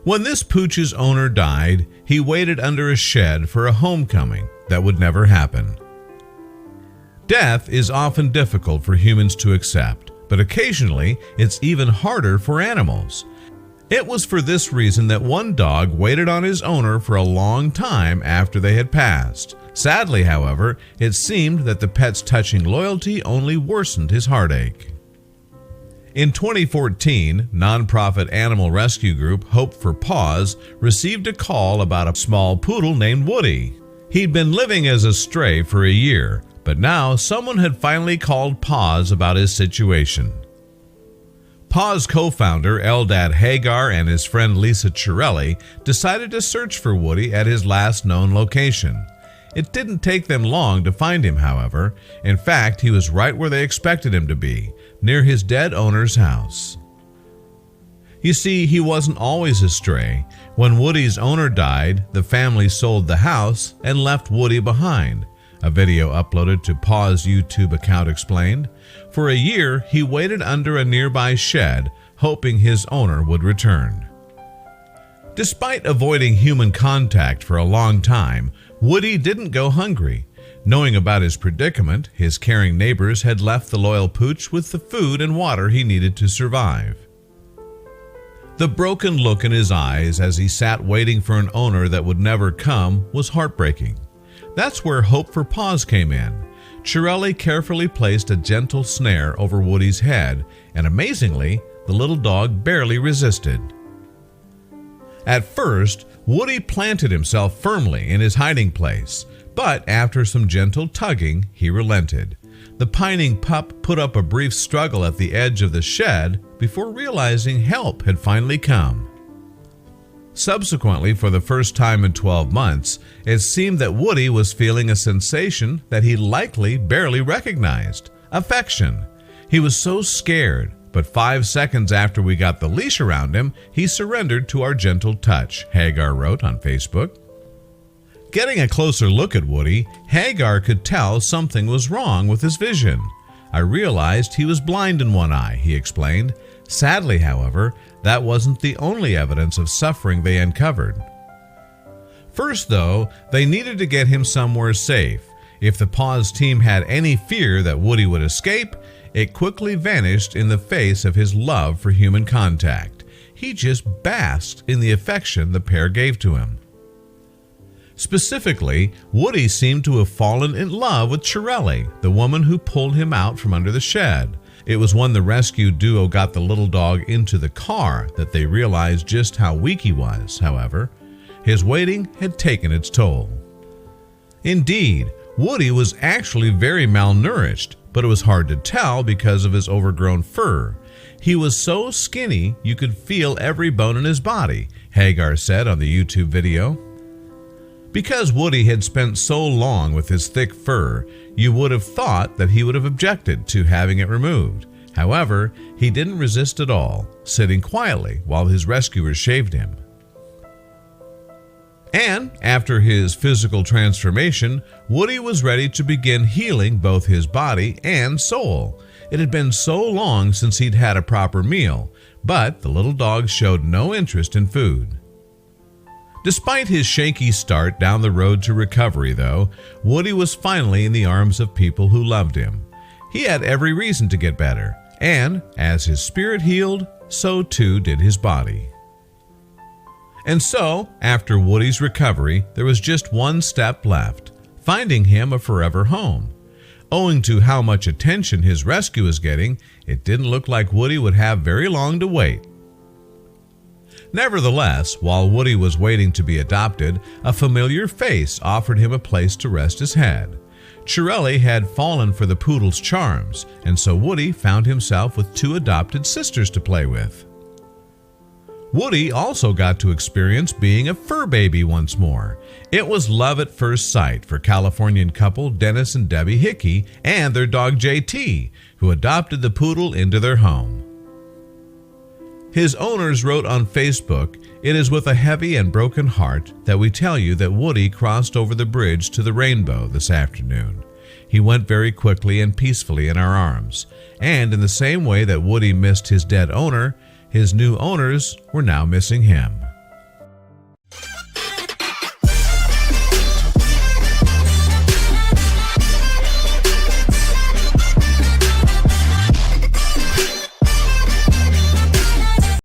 When this Pooch's owner died, he waited under a shed for a homecoming that would never happen. Death is often difficult for humans to accept, but occasionally it's even harder for animals. It was for this reason that one dog waited on his owner for a long time after they had passed. Sadly, however, it seemed that the pet's touching loyalty only worsened his heartache. In 2014, nonprofit animal rescue group Hope for Paws received a call about a small poodle named Woody. He'd been living as a stray for a year, but now someone had finally called Paws about his situation. Paws co-founder Eldad Hagar and his friend Lisa Chirelli decided to search for Woody at his last known location. It didn't take them long to find him, however. In fact, he was right where they expected him to be, near his dead owner's house. You see, he wasn't always a stray. When Woody's owner died, the family sold the house and left Woody behind. A video uploaded to Paws' YouTube account explained. For a year, he waited under a nearby shed, hoping his owner would return. Despite avoiding human contact for a long time, Woody didn't go hungry. Knowing about his predicament, his caring neighbors had left the loyal Pooch with the food and water he needed to survive. The broken look in his eyes as he sat waiting for an owner that would never come was heartbreaking. That's where Hope for Paws came in. Chirelli carefully placed a gentle snare over Woody's head, and amazingly, the little dog barely resisted. At first, Woody planted himself firmly in his hiding place, but after some gentle tugging, he relented. The pining pup put up a brief struggle at the edge of the shed before realizing help had finally come. Subsequently, for the first time in 12 months, it seemed that Woody was feeling a sensation that he likely barely recognized: affection. He was so scared, but 5 seconds after we got the leash around him, he surrendered to our gentle touch, Hagar wrote on Facebook. Getting a closer look at Woody, Hagar could tell something was wrong with his vision. I realized he was blind in one eye, he explained. Sadly, however, that wasn't the only evidence of suffering they uncovered. First, though, they needed to get him somewhere safe. If the Paws team had any fear that Woody would escape, it quickly vanished in the face of his love for human contact. He just basked in the affection the pair gave to him. Specifically, Woody seemed to have fallen in love with Chirelli, the woman who pulled him out from under the shed. It was when the rescue duo got the little dog into the car that they realized just how weak he was, however. His waiting had taken its toll. Indeed, Woody was actually very malnourished, but it was hard to tell because of his overgrown fur. He was so skinny you could feel every bone in his body, Hagar said on the YouTube video. Because Woody had spent so long with his thick fur, you would have thought that he would have objected to having it removed. However, he didn't resist at all, sitting quietly while his rescuers shaved him. And after his physical transformation, Woody was ready to begin healing both his body and soul. It had been so long since he'd had a proper meal, but the little dog showed no interest in food. Despite his shaky start down the road to recovery, though, Woody was finally in the arms of people who loved him. He had every reason to get better, and as his spirit healed, so too did his body. And so, after Woody's recovery, there was just one step left: finding him a forever home. Owing to how much attention his rescue was getting, it didn't look like Woody would have very long to wait. Nevertheless, while Woody was waiting to be adopted, a familiar face offered him a place to rest his head. Chirelli had fallen for the poodle's charms, and so Woody found himself with 2 adopted sisters to play with. Woody also got to experience being a fur baby once more. It was love at first sight for Californian couple Dennis and Debbie Hickey and their dog JT, who adopted the poodle into their home. His owners wrote on Facebook, "It is with a heavy and broken heart that we tell you that Woody crossed over the bridge to the rainbow this afternoon. He went very quickly and peacefully in our arms, and in the same way that Woody missed his dead owner, his new owners were now missing him."